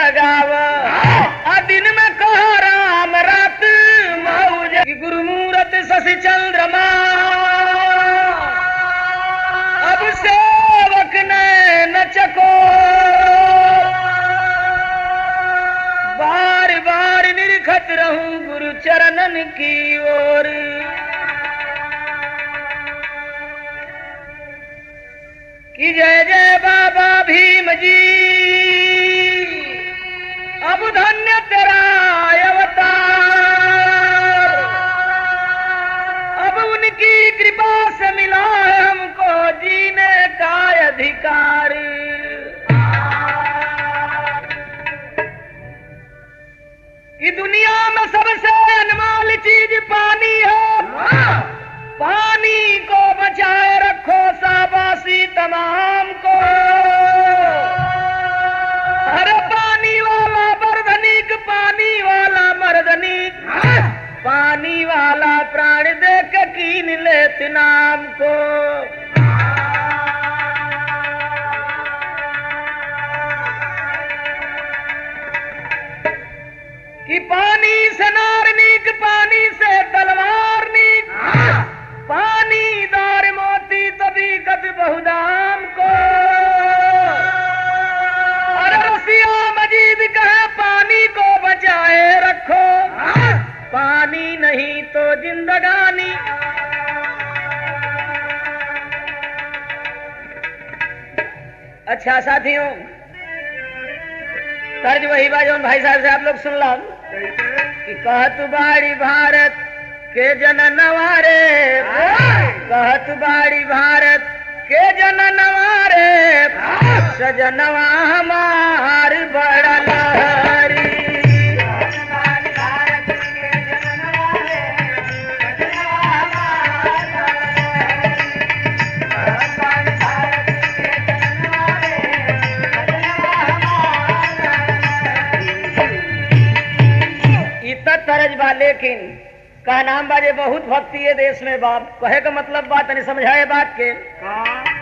लगाव, दिन में कहो राम रात मौज, गुरु मूरत शशि चंद्रमा, अब सेवक ने न चको, बार बार निरखत रहूं गुरु चरणन की ओर। कि जय जय बाबा भीम जी, अब धन्य तेरा अवतार, अब उनकी कृपा से मिला है हमको जीने का अधिकार। कि दुनिया में सबसे अनमोल चीज पानी है, पानी को बचाए रखो शाबाशी तमाम को। अरे पानी वाला मर्दनीक, पानी वाला मर्दनीक, पानी वाला प्राण दे के कीन लेत नाम को। कि पानी से नारनीक, पानी से तलवारनीक, पानी दार मोती तभी कभी बहुदाम को। अरे रसिया मजीद कहे पानी को बचाए रखो, पानी नहीं तो जिंदगानी। अच्छा साथियों, तर्ज वही बाजों भाई साहब से आप लोग सुन लो कि कहत बाड़ी भारत के जननवा रे, कहत बाड़ी भारत के जननवा रे, सजनवा हमार बड़ा लहरी। तरज बा लेकिन का नाम बाजे बहुत भक्ति है देश में बाप। कहे का मतलब बात नहीं समझाए बात के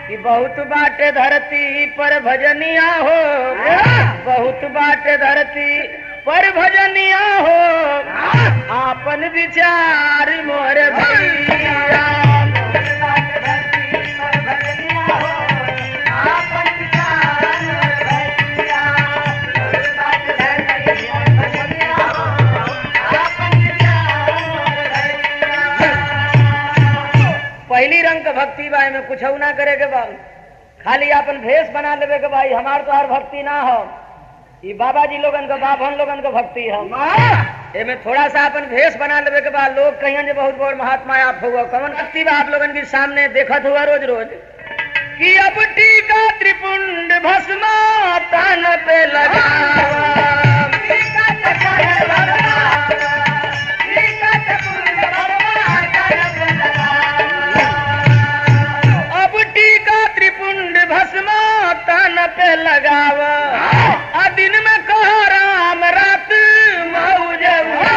कि बहुत बाटे धरती पर भजनिया हो, बहुत बाटे धरती पर भजनिया हो, आपन विचार मोर भैया। पहली रंग का भक्ति बाई में कुछ ना करे के बाद खाली अपन भेष बना लेवे के भाई हमार तो हर भक्ति ना हो। ये बाबा जी लोगन का बाभन लोगन का भक्ति है। एमे थोड़ा सा अपन भेष बना लेवे के बाद लोग कहियन जे बहुत बड़ महात्मा आप हुआ। कौन भक्ति बा आप लोगन के सामने देखत हुआ रोज रोज कि अब टीका त्रिपुंड भस्मा तन पे लगावा, भस्मा तन पे लगावा, दिन में कहो राम रात मौज उड़ावा।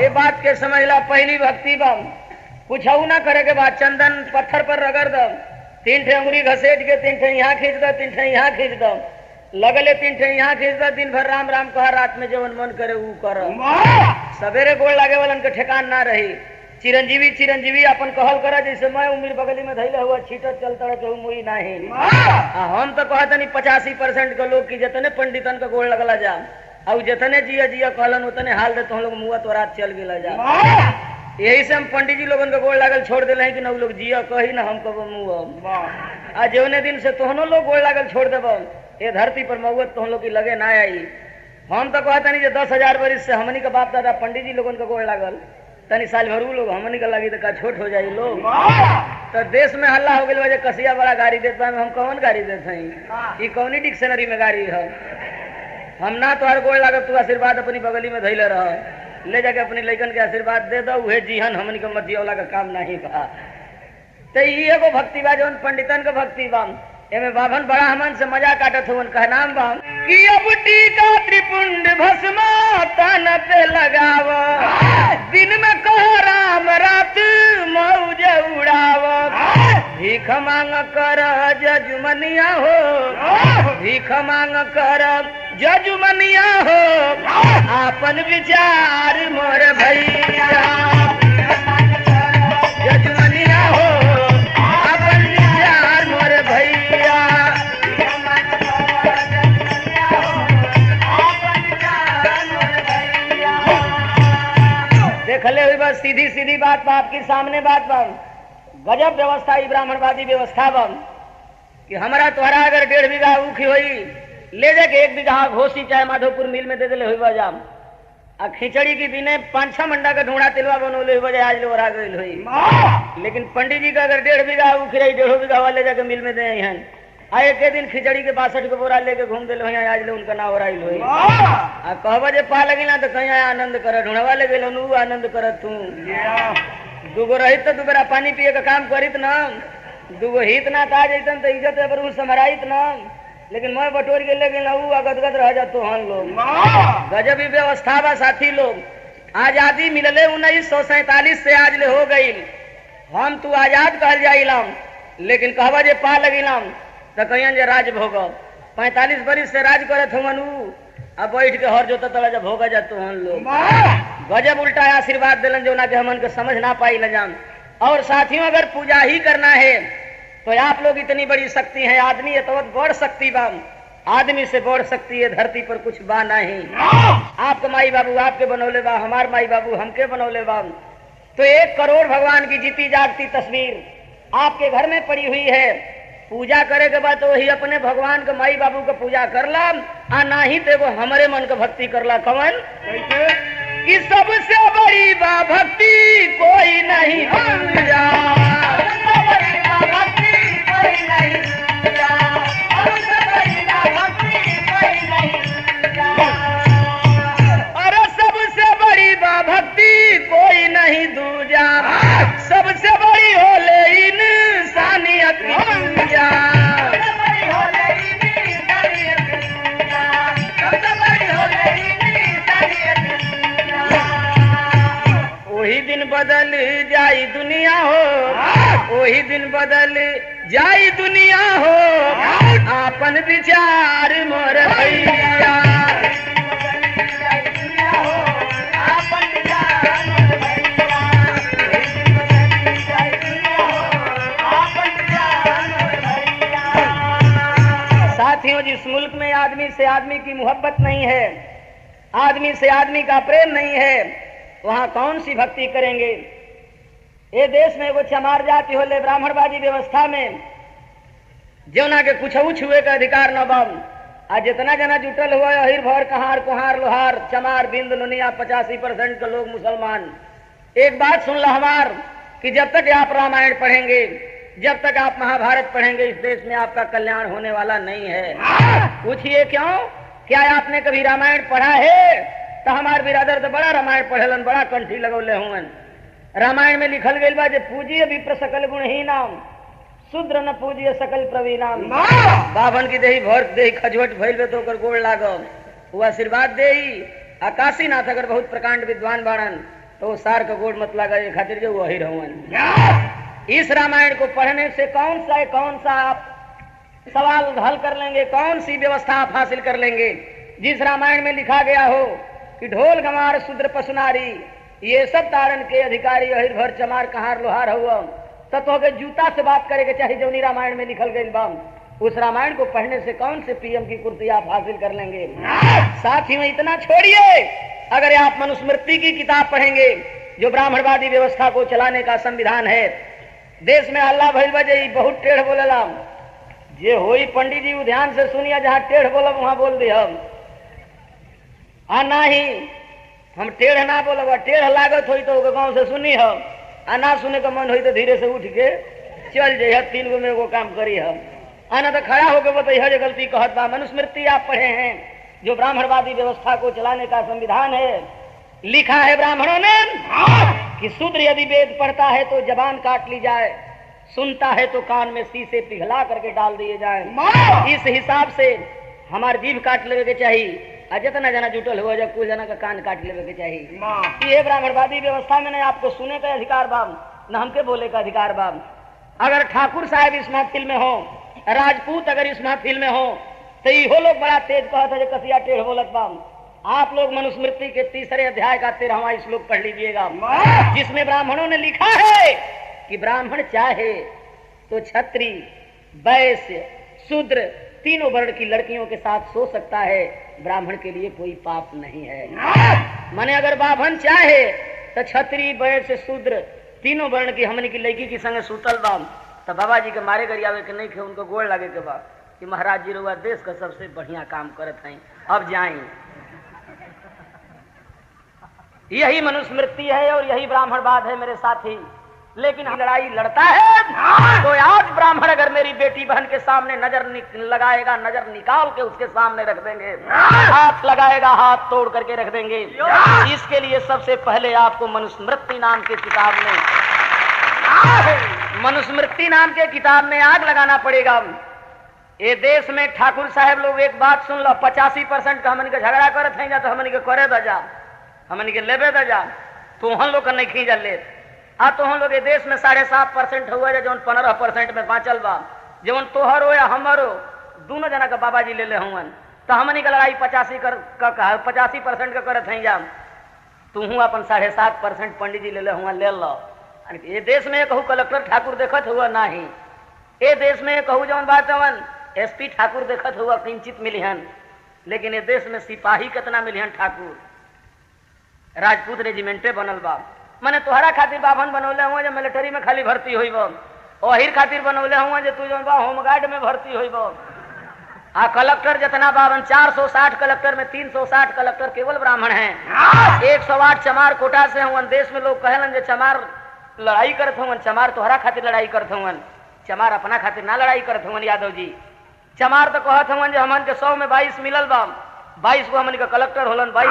ये बात के समझ ला पहली भक्ति बम कुछ ना करे के बाद चंदन पत्थर पर रगड़ दो, 3 ठे अंगुरी घसेट के 3 ठे यहाँ खींच दो, 3 ठे यहाँ खींच दो, लगले 3 ठे यहाँ खींच दो, दिन भर राम राम कहा, रात में जवन मन करे वो करो। सवेरे गोड़ लागे वालन के ठेकान ना रही। चिरंजीवी चिरंजीवी अपन कहल करा जैसे मैं उम्र बगली में धैले हुआ छीटत चलता रहे केहू मुई नहीं। हम तो कहते नहीं 85% के लोग की जितने पंडितन का गोड़ लगला जा और जितने जिया जिया कहलन उतने हाल दे तो हम लोग मुआ तो रात चल गया जा। यही से हम पंडित जी लोगन का गोड़ लागल छोड़ दिले कि न लोग जिया कही ना हम कब मुआ। आज जौने दिन से तोहनो लोग गोड़ लागल छोड़ देब ये धरती पर मऊत तो हम लोग की लगे ना आई। हम तो कहते नहीं 10,000 वर्ष से हमनी का बाप दादा पंडित जी लोगन का गोड़ लागल तनी साल भरू लोग हमनी का लगी तो का छोट हो जाये लोग। तो देश में हल्ला हो गया कसिया बड़ा गाड़ी देता है, हम कौन गाड़ी देते हैं? कौनी डिक्शनरी में गाड़ी है? हम ना तो हर गोड़ लागत तू आशीर्वाद अपनी बगली में धैले रह, ले जाके अपनी लड़कन के आशीर्वाद दे दो, उहे जीहन हमनी का मतियौला का काम नहीं बा। तो ये एगो भक्ति बा जौन पंडितन का भक्ति बा। एमे बाभन बड़ा हमन से मजा काटत हुवन कह नाम बाम कि अब टीका त्रिपुंड भस्मा तन पे लगाव दिन में कह राम रात मौज उड़ाव भीख मांग कर जजुमनिया हो भीख मांग कर जजुमनिया हो आपन विचार मोर भैया जजुमनिया हो आपन विचार मोर भैया देख ले हुई बस सीधी सीधी बात बा आपके सामने बात बा गजब व्यवस्था ही ब्राह्मणवादी व्यवस्था बा कि हमारा तोहरा अगर 1.5 बीघा ऊखी हुई ले जाके 1 बीघा घोसी चाहे माधोपुर मिल में दे दिले हुई बजाम आ खिचड़ी की बिने 5-6 मंडा का ढूंढा तिलवा बनोले हुई आज ले ओरा गई हुई लेकिन पंडित जी का अगर 1.5 बीघा ऊखी रही 1.5 बीघा वाले जाके मिल में दे हैं आ एक दिन खिचड़ी के 62 के बोरा लेके घूम दिल हुई आज ले उनका ना ओराइल हुई आ कहबा जे पा लगी ना तो कहीं आनंद कर ढूंढवा ले गेलो नु आनंद कर तू दुगो रहित तो दुबरा पानी पिए का काम करित ना दुगो हित ना ता जैतन तो इज्जत पर उ समराइत ना लेकिन मैं बटोर के ले गेल उ गदगद रह जातो हन लोग गजब ही व्यवस्था बा साथी लोग आजादी मिलले 1947 से आज ले हो गई हम तू आजाद कहल जाइलाम लेकिन कहबा जे पा लगिलाम तो कहियन जे राज भोग 45 बरिस से राज करत हुवन उ अब बैठ के हर जोता तला जब भोगा जातो हन लोग गजब उल्टा आशीर्वाद दिलन जो ना के हमन के समझ ना पाई न जान और साथियों अगर पूजा ही करना है तो आप लोग इतनी बड़ी शक्ति है आदमी ये तो बड़ शक्ति बा आदमी से बड़ शक्ति है धरती पर कुछ बा नहीं आपके माई बाबू आपके बनौले बा हमार माई बाबू हमके बनौले बा तो 1 करोड़ भगवान की जीती जागती तस्वीर आपके घर में पड़ी हुई है पूजा करे के बाद तो वही अपने भगवान के माई बाबू का पूजा करला आ नहीं तो वो हमारे मन का भक्ति करला कवन कि सबसे बड़ी बा भक्ति कोई नहीं पूजा अरे सबसे बड़ी बा भक्ति कोई नहीं दूजा सबसे बड़ी हो ले इंसानियत पूजा वही दिन बदल जाई दुनिया हो वही दिन बदल जाई दुनिया हो आपन विचार मोर भैया साथियों जिस मुल्क में आदमी से आदमी की मोहब्बत नहीं है आदमी से आदमी का प्रेम नहीं है वहां कौन सी भक्ति करेंगे ये देश में वो चमार जाति होले ब्राह्मणवादी व्यवस्था में जौना के कुछ छुए का अधिकार न बम आज जितना जना जुटल हुआ अहिर भर कहार कुहार लोहार चमार बिंद नुनिया 85% के लोग मुसलमान एक बात सुन लो हमार कि जब तक आप रामायण पढ़ेंगे जब तक आप महाभारत पढ़ेंगे इस देश में आपका कल्याण होने वाला नहीं है पूछिए क्यों क्या आपने कभी रामायण पढ़ा है तो हमार बिरादर तो बड़ा रामायण पढ़ेलन बड़ा कंठी लगौले हुवन रामायण में लिखल गई बा जे पूजिए विप्र सकल गुणहीनाम शूद्र न पूजिए सकल प्रवीणाम बाभन की देही भर देही खजवट भइल बे तो ओकर गोड़ लागल वो आशीर्वाद देही आकाशीनाथ अगर बहुत प्रकांड विद्वान बाणन तो वो सार का गोड़ मत लागा खातिर जो वही रहवन इस रामायण को पढ़ने से कौन सा आप सवाल हल कर लेंगे कौन सी व्यवस्था आप हासिल कर लेंगे जिस रामायण में लिखा गया हो कि ढोल गमार शूद्र पशुनारी ये सब तारण के अधिकारी अहिर भर चमार कहार लोहार हुआ तत्व के जूता से बात करेंगे चाहे जौनी रामायण में लिखल गई बम उस रामायण को पढ़ने से कौन से पीएम की कुर्सी आप हासिल कर लेंगे साथ ही में इतना छोड़िए अगर आप मनुस्मृति की किताब पढ़ेंगे जो ब्राह्मणवादी व्यवस्था को चलाने का संविधान है देश में अल्लाह भइल बजे बहुत टेढ़ बोलेला जे होई पंडित जी ध्यान से सुनिए जहाँ टेढ़ बोलब वहां बोल दे हम नहीं हम टेढ़ ना बोलब टेढ़ लागत होई तो गाँव से सुनी हम ना सुने का मन होई तो धीरे से उठ के चल जाइए 3 गो मेरे को काम करी हम आना तो खड़ा होकर बताइए जो गलती कहत बा मनुस्मृति आप पढ़े हैं जो ब्राह्मणवादी व्यवस्था को चलाने का संविधान है लिखा है ब्राह्मणों ने कि शूद्र यदि वेद पढ़ता है तो जबान काट ली जाए सुनता है तो कान में शीशे पिघला करके डाल दिए जाए। इस हिसाब से हमार जीभ काट लेवे के चाहिए, जितना जना जुटल हुआ जब कुछ जना का कान काट लेवे के चाहिए। ये ब्राह्मणवादी व्यवस्था में न आपको सुने का अधिकार बाब, न हमके बोले का अधिकार बाब। अगर ठाकुर साहब इस महफिल में हो, राजपूत अगर इस महफिल में हो, तो इहो लोग बड़ा तेज कहता है कसिया टेढ़ बोलत बाब। आप लोग मनुस्मृति के 3रे अध्याय का 13वां श्लोक पढ़ लीजिएगा, जिसमें ब्राह्मणों ने लिखा है कि ब्राह्मण चाहे तो क्षत्रिय, वैश्य, शूद्र तीनों वर्ण की लड़कियों के साथ सो सकता है, ब्राह्मण के लिए कोई पाप नहीं है। माने अगर ब्राह्मण चाहे तो क्षत्रिय, वैश्य, शूद्र तीनों वर्ण की हमने की लड़की की संग सुतल बाम, तो बाबा जी के मारे गरियावे के नहीं खे, उनको गोड़ लगे के बा कि महाराज जी रुआ देश का सबसे बढ़िया काम करत हैं, अब जाएं। यही मनुस्मृति है और यही ब्राह्मणवाद है मेरे साथी। लेकिन लड़ाई लड़ता है तो आज ब्राह्मण अगर मेरी बेटी बहन के सामने नजर लगाएगा, नजर निकाल के उसके सामने रख देंगे, हाथ लगाएगा हाथ तोड़ करके रख देंगे। इसके लिए सबसे पहले आपको मनुस्मृति नाम के किताब में आग लगाना पड़ेगा। ये देश में ठाकुर साहब लोग एक बात सुन लो, 85% का हमन के झगड़ा करत हैं, तो हमन के करे दजा, हमन के लेबे दजा, तो हम लोग का नहीं खींचा ले। तो हम लोग ये देश में 7.5% हुआ है, जो 15% में बाँचल बा, जवन तोहर हो या हमर हो, दोनों जना का बाबा जी ले ले हुआ, तो हमनी का लड़ाई 85% का करत हैं जा, तू हूँ अपन 7.5% पंडित जी ले ले हुआ ले लो। ये देश में कहूँ कलेक्टर ठाकुर देखत हुआ नहीं, ये देश में कहूँ जवन बात जवन SP ठाकुर देखत हुआ किंचित मिलिहन, लेकिन ये देश में सिपाही कितना मिलिहन ठाकुर, राजपूत रेजिमेंटे बनल बा। मैंने तोहरा खातिर बाभन बनौले हुआ जो मिलिट्री में खाली भर्ती हुई बो, ओहिर खातिर बनौले हुआ जो तू जौन बा होमगार्ड में भर्ती हुई बो। कलेक्टर जितना बावन 460 कलेक्टर में 360 कलेक्टर केवल ब्राह्मण हैं। 108 चमार कोटा से हुआ। देश में लोग कहलन जो चमार लड़ाई करत हुआ, चमार तोहरा खातिर लड़ाई करत हुआ, चमार अपना खातिर ना लड़ाई करत हुआ। यादव जी चमार तो कहत हुआ जो हमन के 100 में 22 मिलल बा, 22 को हमन के कलेक्टर होलन, 22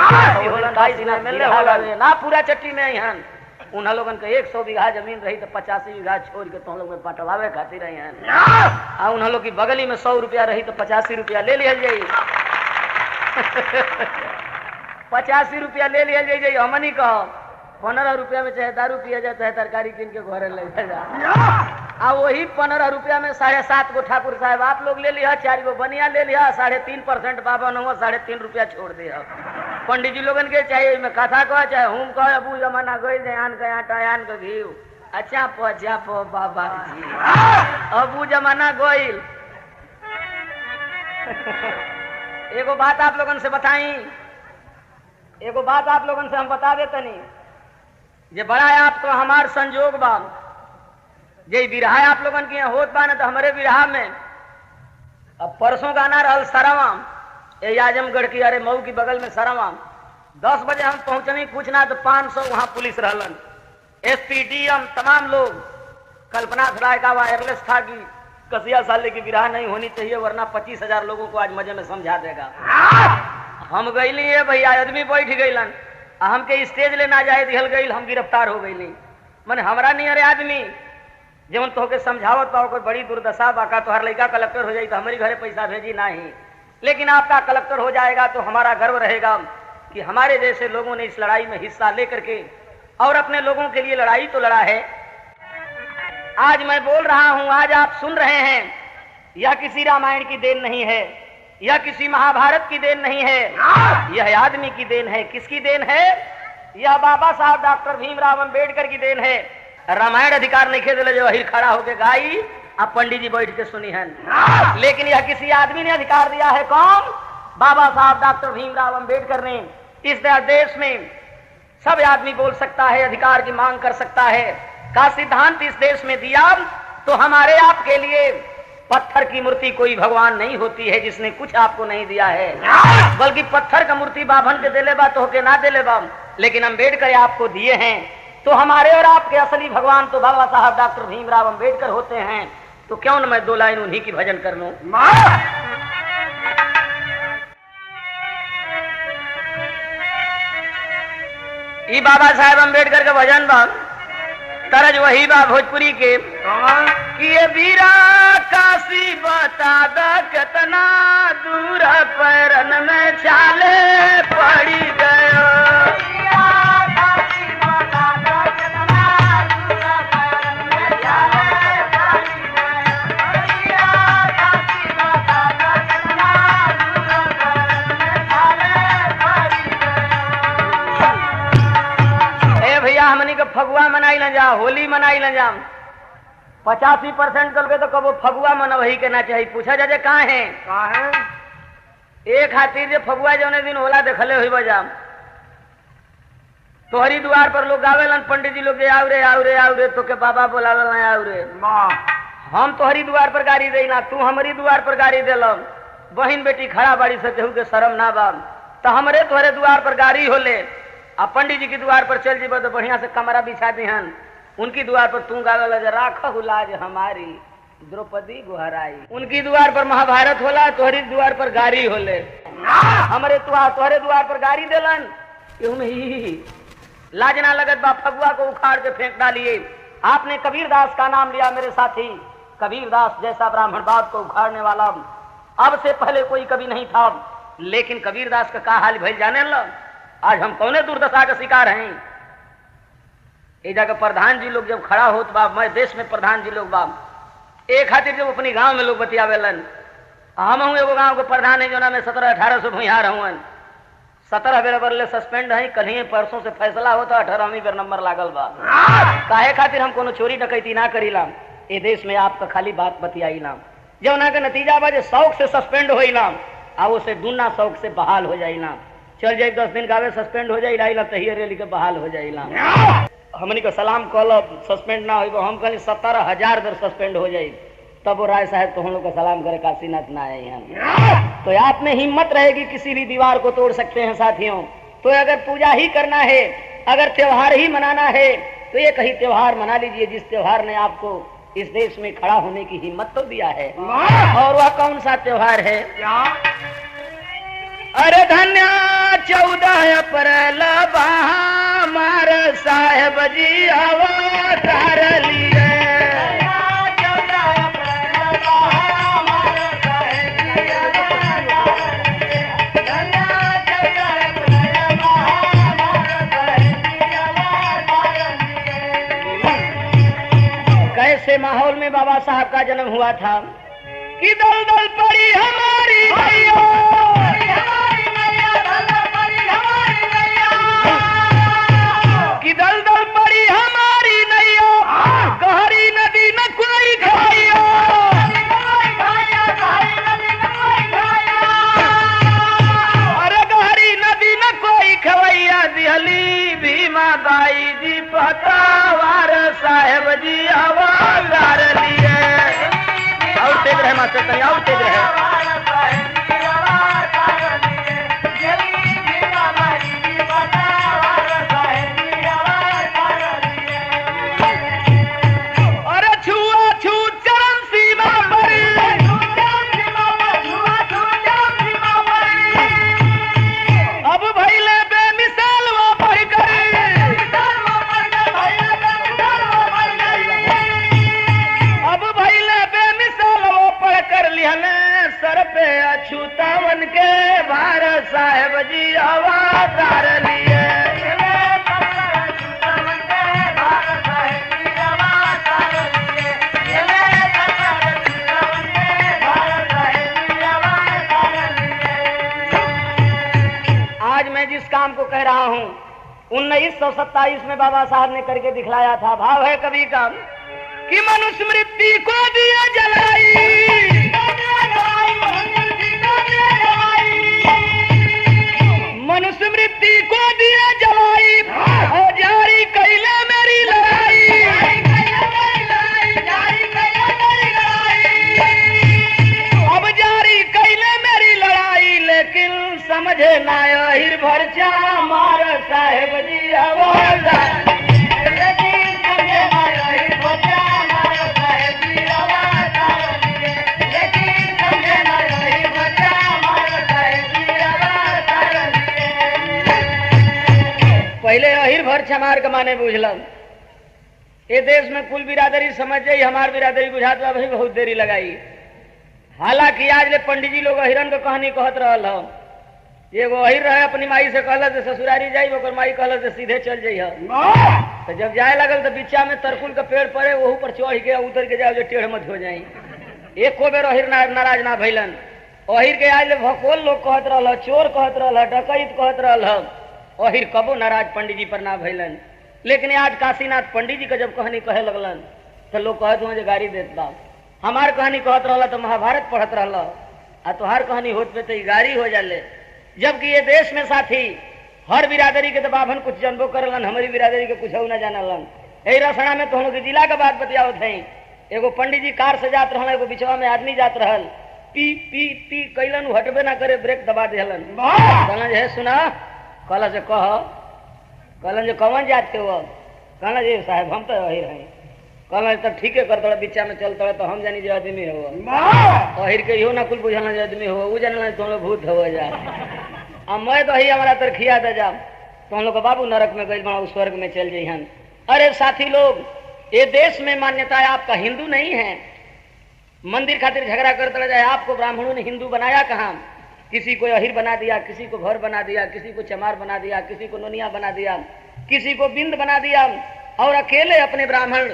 होलन, 22 मिलले होलन ना पूरा चट्टी में हन। उन लोगन के 100 बीघा जमीन रही तो 85 बीघा छोड़ के तुम लोग में बंटवावे खातिर रही हैं। उन लोग की बगली में 100 रुपया रही तो 85 रुपया ले लिया जाये 85 रुपया ले लिया जाये। हमनी कहो 15 रुपया में चाहे दारू पिया जाए चाहे तरकारी किन के घरे ले जा। वही 15 रुपया में 7.5 गो ठाकुर साहब आप लोग ले लिया, 4 गो बनिया ले लिया, 3.5% बाबा न हुआ 3.5 रुपया छोड़ दिया। पंडित जी लोगन के चाहिए में कथा कह चाहे हम कह अबू जमाना गई ध्यान का आटा यान का घी अच्छा पो बाबा जी अबू जमाना गोइल। एगो बात आप लोगन से बताई, एगो बात आप लोगन से हम बता देते नहीं, ये बड़ा है आपको हमार संजोग बा, जे विरहा आप लोगन के होत बा न तो हमारे विरहा में अब परसों गाना रहल सरवा ये आजमगढ़ की, अरे मऊ की बगल में सरवा। 10 बजे हम पहुंचने पूछना तो 500 वहां पुलिस रहलन, SPDM तमाम लोग। कल्पना राय का वायरलेस था कि कसिया साले की विरहा नहीं होनी चाहिए वरना 25,000 लोगों को आज मजे में समझा देगा। हम गईली है भैया, आदमी बैठ गईलन, हमके स्टेज ले ना जाए दिहल गई, हम गिरफ्तार हो गईली। मैंने हमरा नहीं अरे आदमी जब तो के समझावत पाओ कोई बड़ी दुर्दशा बाका तो हर लड़का कलेक्टर हो जाए तो हमारी घरे पैसा भेजी नहीं, लेकिन आपका कलेक्टर हो जाएगा तो हमारा गर्व रहेगा कि हमारे जैसे लोगों ने इस लड़ाई में हिस्सा लेकर के और अपने लोगों के लिए लड़ाई तो लड़ा है। आज मैं बोल रहा हूं, आज आप सुन रहे हैं, यह किसी रामायण की देन नहीं है, यह किसी महाभारत की देन नहीं है, यह आदमी की देन है। किसकी देन है? यह बाबा साहब डॉक्टर भीमराव अंबेडकर की देन है। रामायण अधिकार नहीं खेदले जो अहिर खड़ा होके गाई, अब पंडित जी बैठ के सुनी है, लेकिन यह किसी आदमी ने अधिकार दिया है। कौन? बाबा साहब डॉक्टर भीमराव अंबेडकर ने। इस देश में सब आदमी बोल सकता है, अधिकार की मांग कर सकता है का सिद्धांत इस देश में दिया। तो हमारे आपके लिए पत्थर की मूर्ति कोई भगवान नहीं होती है जिसने कुछ आपको नहीं दिया है, बल्कि पत्थर का मूर्ति बाभन के देले बा तो के ना देले बा, लेकिन अंबेडकर आपको दिए हैं। तो हमारे और आपके असली भगवान तो बाबा साहब डॉक्टर भीमराव अंबेडकर होते हैं। तो क्यों न मैं 2 लाइन उन्हीं की भजन कर लूं। ये बाबा साहब अंबेडकर का भजन बा तरज वही बा भोजपुरी के कि ये बीरा काशी बता द कितना दूर पैरन में चाले पड़ी गयो। हमनी के फगुआ मनाई न जा, होली मनाई न जा। 85% कल के तो कबो फगुआ मन वही के ना चाहिए। पूछा जाजे कहाँ है एक खातिर जे फगुआ जौने दिन होला देखले हुई बजा तोहरी द्वार पर लोग आवेलन, पंडित जी लोग जे आउ रे तो के बाबा बोलावे ना आउ रे। हम तोहरी द्वार पर गाड़ी देना, तू हमारी द्वार पर गाड़ी देलम। बहन बेटी खड़ा बाड़ी से केहू के शर्म ना बा, तो हमरे तोहरे द्वार पर गाड़ी होले। अब पंडित जी की द्वार पर चल जीबो तो बढ़िया से कमरा बिछा दिहन। उनकी द्वार पर तू गावे लगे राखहु लाज हमारी द्रौपदी गुहराई। उनकी द्वार पर महाभारत होला, तोहरी द्वार पर गाड़ी होले। हमरे तोहरे द्वार पर गाड़ी देलन, लाज ना लगत बा। फगुआ को उखाड़ के फेंक डालिए। आपने कबीरदास का नाम लिया मेरे साथी। कबीरदास जैसा ब्राह्मणवाद को उखाड़ने वाला अब से पहले कोई कभी नहीं था। लेकिन कबीरदास का क्या हाल भइल जाने ल? आज हम कौने दुर्दशा का शिकार हैं। एक जगह प्रधान जी लोग जब खड़ा होत बा, मैं देश में प्रधान जी लोग बा, एक खातिर जब अपनी गांव में लोग बतियावेलन। हम हूँ एगो गांव के प्रधान है जोना में 1700-1800 भूइहार हूँ। 17 बेर बरले सस्पेंड है। कल ही परसों से फैसला होता, 18वीं बेर नंबर लागल बा। काहे खातिर हम कोनो चोरी डकैती ना करीला। ए देश में आपका खाली बात बतियाईला, जौना के नतीजा बा जे शौक से सस्पेंड होइला आ वो से दूना शौक से बहाल हो जाइला। चल जाए 10 दिन गावे सस्पेंड हो जाइला, तहिए रेली के बहाल हो जाइला। हमनी को सलाम कहल सस्पेंड ना हो, हम कहली 17,000 बेर सस्पेंड हो जाये तब वो राय साहब तो हम लोग का सलाम करे काशीनाथ ना आए यहाँ। तो आप में हिम्मत रहेगी किसी भी दीवार को तोड़ सकते हैं साथियों। तो अगर पूजा ही करना है, अगर त्योहार ही मनाना है तो ये कहीं त्योहार मना लीजिए जिस त्योहार ने आपको इस देश में खड़ा होने की हिम्मत तो दिया है। और वह कौन सा त्योहार है? अरे धन्य 14 अप्रैल मार साहेब जी अवतार लिए। कैसे माहौल में बाबा साहब का जन्म हुआ था कि दल दल पड़ी हमारी भैया, कि दल दल पड़ी हमारी नैया, गहरी नदी न कोई खाया। अरे गहरी नदी न कोई खवैया, दिहली भीमा बाई जी पतावार साहेब जी अवतार लिए। और तेज रहे मास्टर तनी, और तेज रहे। अछूतावन के भारत साहेब जी अवतार लिए। आज मैं जिस काम को कह रहा हूँ 1927 में बाबा साहब ने करके दिखलाया था। भाव है कवि का कि मनुष्य मृत्यु को दिया जलाई, मनुष्य मृत्यु को दिया जलाई, और जारी कैले मेरी लड़ाई। अब जारी कैले मेरी लड़ाई, लेकिन समझे ना हिर भरचा मार साहेब जी अवतार। पहले अहिर भर छमार के माने बुझल ये देश में कुल बिरादरी समझ जाई, हमार बिरादरी बुझात बा भाई बहुत देरी लगाई। हालांकि आज ले पंडित जी लोग अहिरन के कहानी कहत रहल हो। एगो अहिर रहे अपनी माई से कहल से ससुरारी जाई, ओकर माई कहल से सीधे चल जाइए। तो जब जाए लगल तो बिच्चा में तरकुल का पेड़ पड़े, वहू पर चढ़ के उतर के जाओ जो टेढ़ मत हो जाई। एक को बेर अहिर नाराज ना भइलन। अहिर के आज ले भकोल लोग कहत रहल, चोर कहत रहल, डकैत कहत रहल। अहिर कबो नाराज पंडित जी पर ना भइलन। लेकिन आज काशीनाथ पंडित जी का जब कहानी कहे लगलन तो लोग कहत हुआ जो गाड़ी देत बा। हमार कहानी कहत रहला तो महाभारत पढ़त रहला, आ तोहार कहानी होत पे तो गाड़ी हो जाले। जबकि ये देश में साथी हर बिरादरी के तो बाभन कुछ जानबो करलन, हमारी बिरादरी के कुछ ना जानलन। यही रसना में तो जिला का बात बतियावत है। एगो पंडित जी कार से जात रहल, एगो बिचवा में आदमी जात रहल, पी पी पी कैलन, हटबे ना करे, ब्रेक दबा देहलन। कहलन जे सुना, कहला से कह, कहलन जो कौन जात के वो, कहला जी साहब हम तो अहिर हैं। कहला तब ठीक है कर तोड़ा बिच्चा में चल तोड़ा तो हम जानी जो आदमी हो। अहिर के इहो ना कुल बुझाना जो आदमी हो, वो जानना तुम भूत हो जा। अब मैं तो ही हमारा तर खिया दे जा, तो हम लोग बाबू नरक में गई बना स्वर्ग में चल जाइहन। अरे साथी लोग, ये देश में मान्यता है आपका हिंदू नहीं है। मंदिर खातिर झगड़ा करते जाए, आपको ब्राह्मणों ने हिंदू बनाया कहाँ? किसी को अहिर बना दिया, किसी को भर बना दिया, किसी को चमार बना दिया, किसी को नोनिया बना दिया, किसी को बिंद बना दिया, और अकेले अपने ब्राह्मण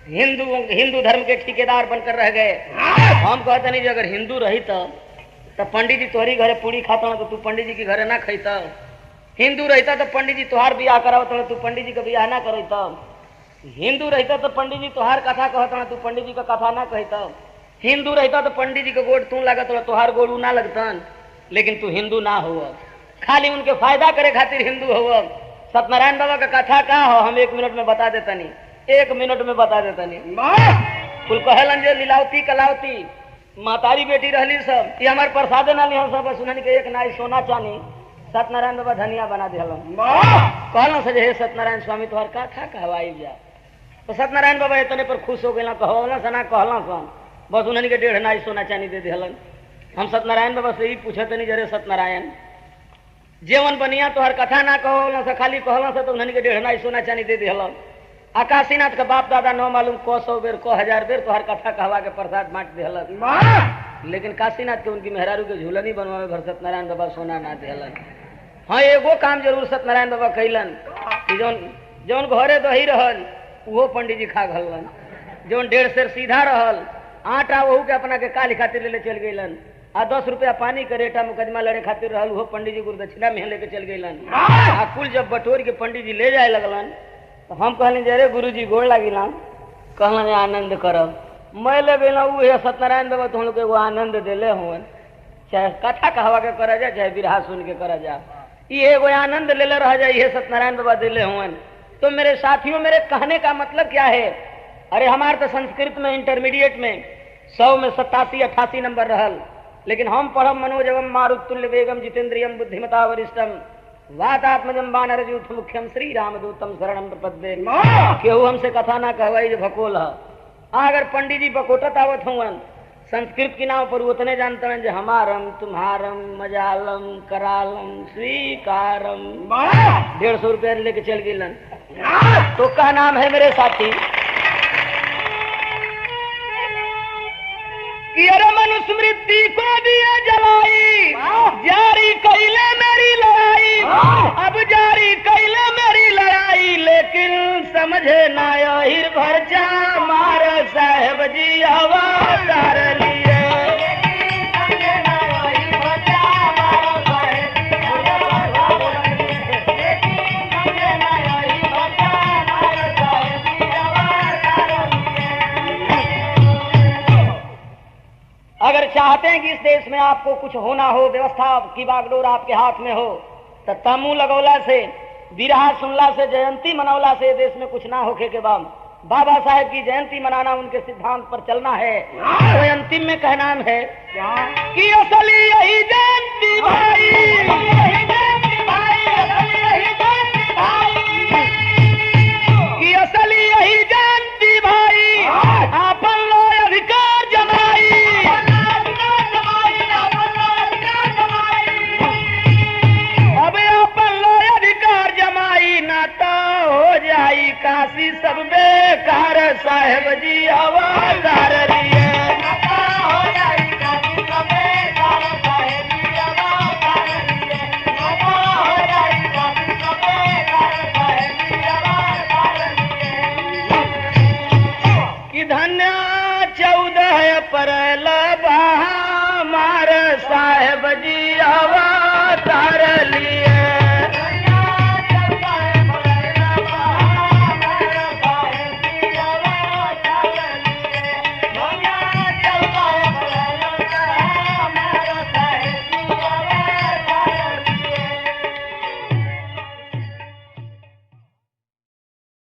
हिंदू धर्म के ठेकेदार बनकर रह गए। हम कहते नहीं, अगर हिंदू रही तो पंडित जी तोहरी घरे पूरी खाता तो तू पंडित जी के घरे ना खैता। हिंदू रहता तो पंडित जी तोहार बियाह करावत तू पंडित जी का बियाह ना करता। हिंदू रहता तो पंडित जी तोहार कथा कहता तू पंडित जी का कथा ना कहता। हिंदू रहता तो पंडित जी का गोड़ तू लगत तोहार गोड़ ना लगतन। लेकिन तू हिंदू ना हो, खाली उनके फायदा करे खातिर हिंदू हो। सत्यनारायण बाबा का कथा का हो, हम 1 मिनट में बता देता नहीं, 1 मिनट में बता देता नहीं। कुल कहलन जो लीलावती कलावती मातारी बेटी रहली सब, ये हमारे प्रसादे ना लिहन सब, सुनन के एक नाई सोना चानी सत्यनारायण बाबा धनिया बना दिहलन। कहलन से हे सत्यनारायण स्वामी तोहर कथा कहवाई जा। तो सत्यनारायण बाबा इतने पर खुश हो गए, कहलन सना कहलन सन, बस उन्हन के 1.5 नाई सोना चानी दे दिहलन। हम सत्यनारायण बाबा से ही पूछते नहीं, जरे सत्यनारायण जेवन बनिया तोहर कथा ना कहलन से, खाली कहलन से तो उन्हन के 1.5 नाई सोना चानी दे दिहलन। आकाशीनाथ का बाप दादा न मालूम को 100 बेर को 1000 बेर तोहर कथा कहवा के प्रसाद बांट दिहलन। लेकिन काशीनाथ के उनकी मेहरारू के झूलनी बनवावे भर सत्यनारायण बाबा सोना ना दिहलन। हाँ, एगो काम जरूर सत्यनारायण बाबा कैलन, जौन घरे दही रहल वो पंडित जी खा घलन, जौन 1.5 सेर सीधा रहल आटा वहू के अपना के काली खातिर ले चल गईलन। आ 10 रुपया पानी के रेटा मुकदमा लड़े खातिर रहल, वो पंडित जी गुरुदक्षिणा में लेके चल गईलन। आ कुल जब बटोर के पंडित जी ले जाए लगलन तो हम कहलन जे अरे गुरु जी गोड़ लागिला, कहलन आनंद करब। मैं ले गई वो सत्यनारायण बाबा तुम लोग एगो आनंद दिले हुए, चाहे कथा कहवा के करा जाए चाहे बिरहा सुन के करा जाए, ये एगो आनंद ले रह जाए, ये सत्यनारायण बाबा दिले हुए। तो मेरे साथियों, मेरे कहने का मतलब क्या है? अरे हमारे तो संस्कृत में इंटरमीडिएट में 100 में 87-88 नंबर रहल, लेकिन हम पढ़ब मनोजवम मारुतुल्य वेगम जितेंद्रियम बुद्धिमता वरिष्ठम वातात्मजम वानरजूथ मुख्यम श्री रामदूतम शरणम प्रपद्ये। केहू हमसे कथा ना कहवाई जो भकोल है। अगर पंडित जी बकोटत आवत हुवन संस्कृत के नाम पर उतने जानते हैं जो हमारम तुम्हारम मजालम करालम स्वीकारम 150 रुपया लेके चल गए। तो का नाम है मेरे साथी मनुस्मृति को दिया जलाई, जारी कैले मेरी लड़ाई, अब जारी कैले मेरी लड़ाई, लेकिन समझे ना हिर भरचा मार साहेब जी अवतार लिए। अगर चाहते हैं कि इस देश में आपको कुछ होना हो, व्यवस्था की बागडोर आपके हाथ में हो, तो तमू लगौला से, बिरहा सुनला से, जयंती मनौला से देश में कुछ ना होके के बाद बाबा साहेब की जयंती मनाना, उनके सिद्धांत पर चलना है। तो अंतिम में कहना है कि असली यही जयंती भाई, कि असली यही जयंती भाई, आपन लो अधिकार जमाई, काशी सब बेकार। साहेब जी अवतार लिए कि धन्य 14 अप्रैल बहार साहेब जी अवतार